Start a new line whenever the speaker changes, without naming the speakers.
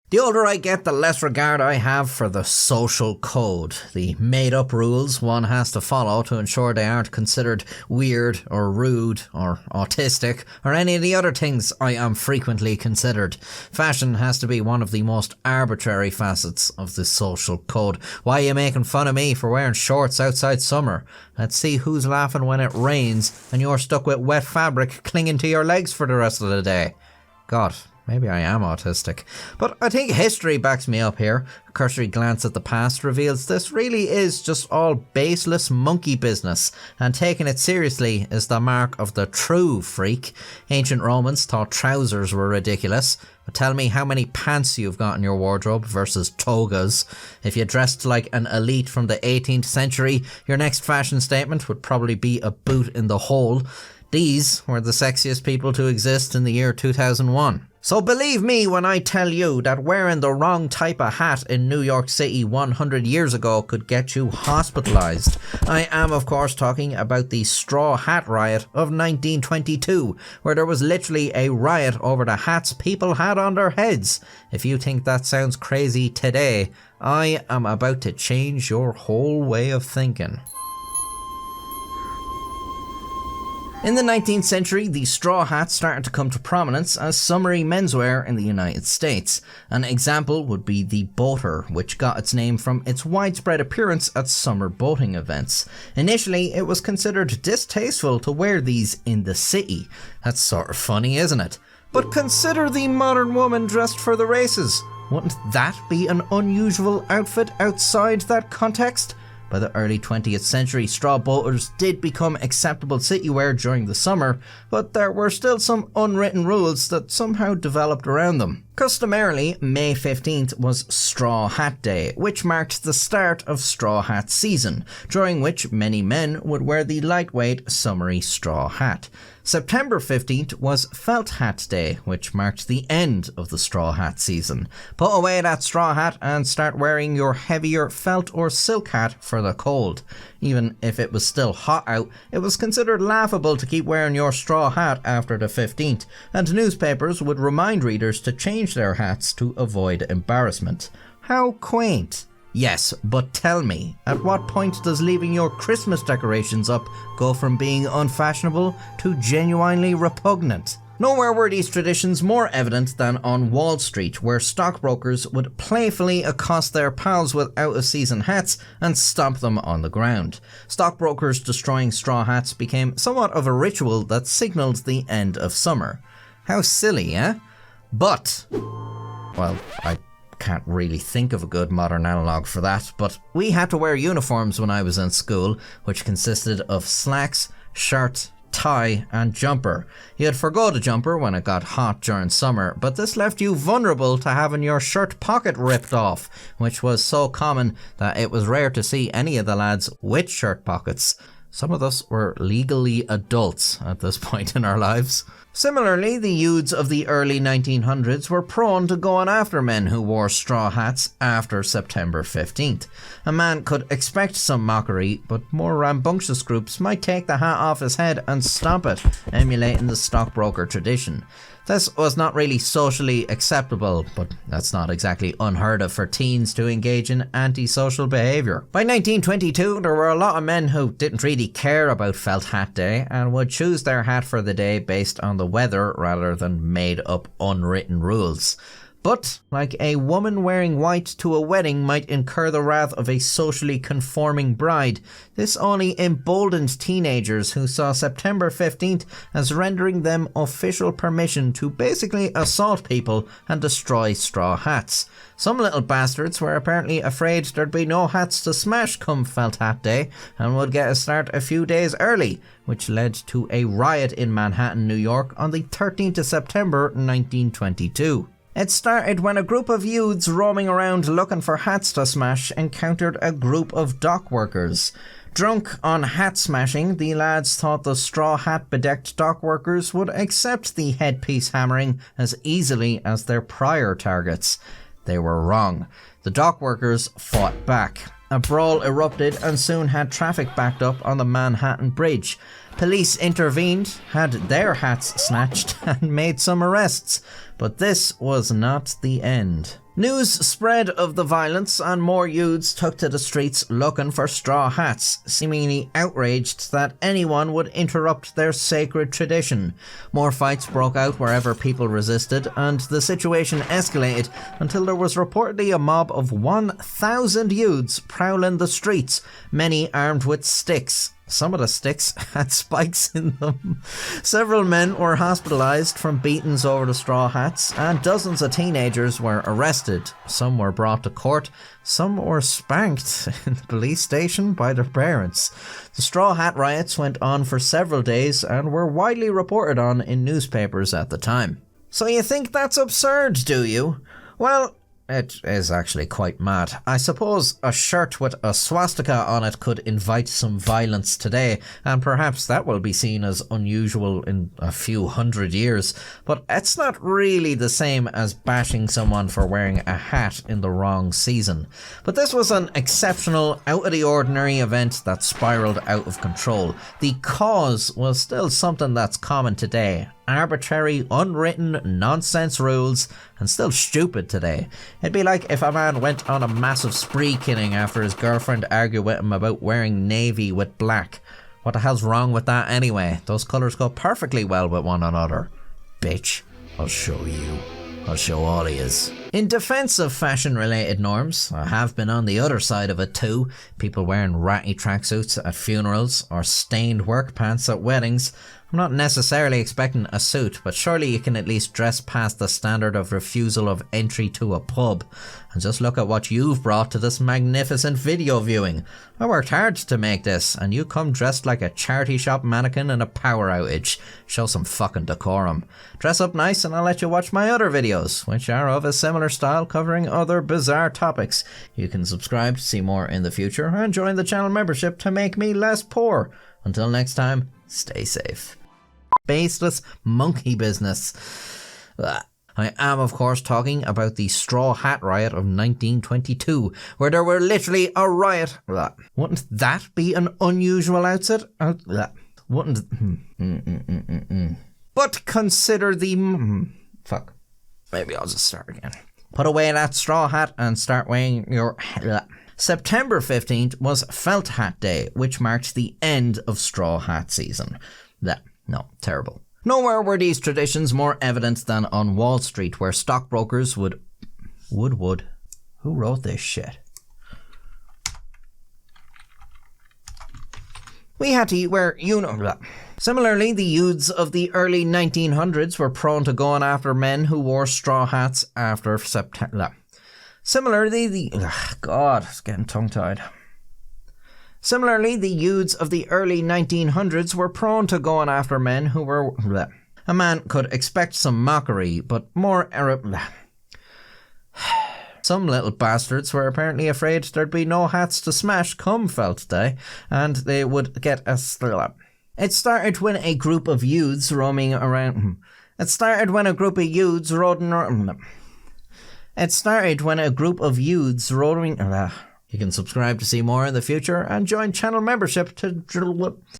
The older I get, the less regard I have for the social code, the made-up rules one has to follow to ensure they aren't considered weird or rude or autistic or any of the other things I am frequently considered. Fashion has to be one of the most arbitrary facets of the social code. Why are you making fun of me for wearing shorts outside summer? Let's see who's laughing when it rains and you're stuck with wet fabric clinging to your legs for the rest of the day. God, maybe I am autistic. But I think history backs me up here. A cursory glance at the past reveals this really is just all baseless monkey business, and taking it seriously is the mark of the true freak. Ancient Romans thought trousers were ridiculous, but tell me how many pants you've got in your wardrobe versus togas. If you dressed like an elite from the 18th century, your next fashion statement would probably be a boot in the hole. These were the sexiest people to exist in the year 2001. So believe me when I tell you that wearing the wrong type of hat in New York City 100 years ago could get you hospitalized. I am of course talking about the Straw Hat Riot of 1922, where there was literally a riot over the hats people had on their heads. If you think that sounds crazy today, I am about to change your whole way of thinking. In the 19th century, the straw hat started to come to prominence as summery menswear in the United States. An example would be the boater, which got its name from its widespread appearance at summer boating events. Initially, it was considered distasteful to wear these in the city. That's sort of funny, isn't it? But consider the modern woman dressed for the races. Wouldn't that be an unusual outfit outside that context? By the early 20th century, straw boaters did become acceptable city wear during the summer, but there were still some unwritten rules that somehow developed around them. Customarily, May 15th was Straw Hat Day, which marked the start of straw hat season, during which many men would wear the lightweight, summery straw hat. September 15th was Felt Hat Day, which marked the end of the straw hat season. Put away that straw hat and start wearing your heavier felt or silk hat for the cold. Even if it was still hot out, it was considered laughable to keep wearing your straw hat after the 15th, and newspapers would remind readers to change their hats to avoid embarrassment. How quaint. Yes, but tell me, at what point does leaving your Christmas decorations up go from being unfashionable to genuinely repugnant? Nowhere were these traditions more evident than on Wall Street, where stockbrokers would playfully accost their pals with out-of-season hats and stomp them on the ground. Stockbrokers destroying straw hats became somewhat of a ritual that signalled the end of summer. How silly, eh? But, well, I can't really think of a good modern analogue for that, but we had to wear uniforms when I was in school, which consisted of slacks, shirt, tie and jumper. You'd forgo the jumper when it got hot during summer, but this left you vulnerable to having your shirt pocket ripped off, which was so common that it was rare to see any of the lads with shirt pockets. Some of us were legally adults at this point in our lives. Similarly, the youths of the early 1900s were prone to going after men who wore straw hats after September 15th. A man could expect some mockery, but more rambunctious groups might take the hat off his head and stomp it, emulating the stockbroker tradition. This was not really socially acceptable, but that's not exactly unheard of for teens to engage in antisocial behaviour. By 1922, there were a lot of men who didn't really care about Felt Hat Day and would choose their hat for the day based on the weather rather than made-up unwritten rules. But, like a woman wearing white to a wedding might incur the wrath of a socially conforming bride, this only emboldened teenagers who saw September 15th as rendering them official permission to basically assault people and destroy straw hats. Some little bastards were apparently afraid there'd be no hats to smash come Felt Hat Day and would get a start a few days early, which led to a riot in Manhattan, New York on the 13th of September 1922. It started when a group of youths roaming around looking for hats to smash encountered a group of dock workers. Drunk on hat smashing, the lads thought the straw hat bedecked dock workers would accept the headpiece hammering as easily as their prior targets. They were wrong. The dock workers fought back. A brawl erupted and soon had traffic backed up on the Manhattan Bridge. Police intervened, had their hats snatched and made some arrests, but this was not the end. News spread of the violence and more youths took to the streets looking for straw hats, seemingly outraged that anyone would interrupt their sacred tradition. More fights broke out wherever people resisted, and the situation escalated until there was reportedly a mob of 1,000 youths prowling the streets, many armed with sticks. Some of the sticks had spikes in them. Several men were hospitalised from beatings over the straw hats, and dozens of teenagers were arrested. Some were brought to court, some were spanked in the police station by their parents. The Straw Hat Riots went on for several days and were widely reported on in newspapers at the time. So you think that's absurd, do you? Well, it is actually quite mad. I suppose a shirt with a swastika on it could invite some violence today, and perhaps that will be seen as unusual in a few hundred years, but it's not really the same as bashing someone for wearing a hat in the wrong season. But this was an exceptional, out of the ordinary event that spiraled out of control. The cause was still something that's common today. Arbitrary, unwritten, nonsense rules, and still stupid today. It'd be like if a man went on a massive spree killing after his girlfriend argued with him about wearing navy with black. What the hell's wrong with that anyway? Those colours go perfectly well with one another. Bitch, I'll show you. I'll show all of yous. In defence of fashion-related norms, I have been on the other side of it too. People wearing ratty tracksuits at funerals or stained work pants at weddings. I'm not necessarily expecting a suit, but surely you can at least dress past the standard of refusal of entry to a pub. And just look at what you've brought to this magnificent video viewing. I worked hard to make this, and you come dressed like a charity shop mannequin in a power outage. Show some fucking decorum. Dress up nice and I'll let you watch my other videos, which are of a similar style covering other bizarre topics. You can subscribe to see more in the future and join the channel membership to make me less poor. Until next time, stay safe. Baseless monkey business. I am, of course, talking about the Straw Hat Riot of 1922, where there were literally a riot. Wouldn't that be an unusual outfit? Wouldn't... But consider the... Fuck. Maybe I'll just start again. Put away that straw hat and start wearing your... September 15th was Felt Hat Day, which marked the end of straw hat season. No, terrible. Nowhere were these traditions more evident than on Wall Street, where stockbrokers would... Who wrote this shit? We had to wear Similarly, the youths of the early 1900s were prone to going after men who wore straw hats after September. Similarly, God, it's getting tongue-tied. Similarly, the youths of the early 1900s were prone to going after men who were... A man could expect some mockery, but more... Some little bastards were apparently afraid there'd be no hats to smash come Felt Day, and they would get a... It started when a group of youths roaming around... It started when a group of youths roaming... It started when a group of youths roaming... You can subscribe to see more in the future and join channel membership to...